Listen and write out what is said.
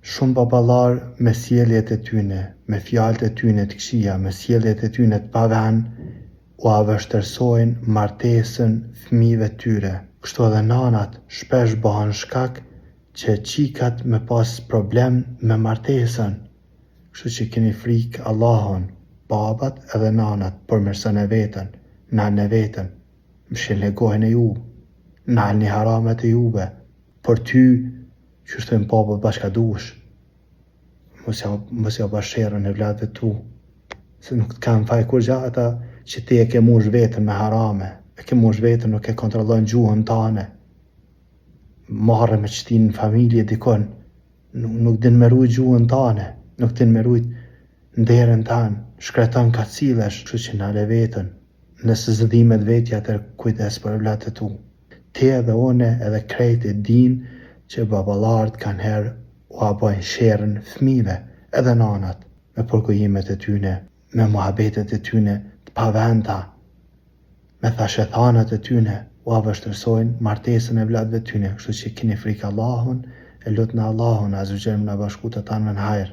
Shumë baballar me sjelljet e tyne, me fjalët e tyne të këqija, me sjelljet e tyne të pavend, u avështërsojnë martesën fëmijëve tyre. Kështu edhe nanat shpesh bëhen shkak që qikat me pas problem me martesën. Kështu që keni frikë Allahun, babat edhe nanat, përmirësoni veten, nalni veten, mshilni gojën e ju, nalni haramet e juve, për ty që shtojnë popull bashkadush. Mos ja bashkërën e vladve tu, se nuk të kanë faj kur gja ata që ti e ke mush vetën me harame, e ke mush vetën, nuk e kontrollon gjuhën tane, marrë me qëtin në familje dikon, nuk din me rujt gjuhën tane, nuk din me rujt nderin tanë, shkreton ka cilesh, kështu që nale vetën, nëse zëdhimet vetja të kujdes për vladve tu. Ti edhe une edhe krejt e din që baballarët kanë herë u a bojnë sherën fëmijëve, edhe nanat, me përgojimet e tyne, me muhabetet e tyne të paventa, me thashethanat e tyne, u a vështërsojnë martesën e vladve tyne. Kështu që keni frikë Allahun, e lutni Allahun azza wa jalla na bashku të tanë në hajër.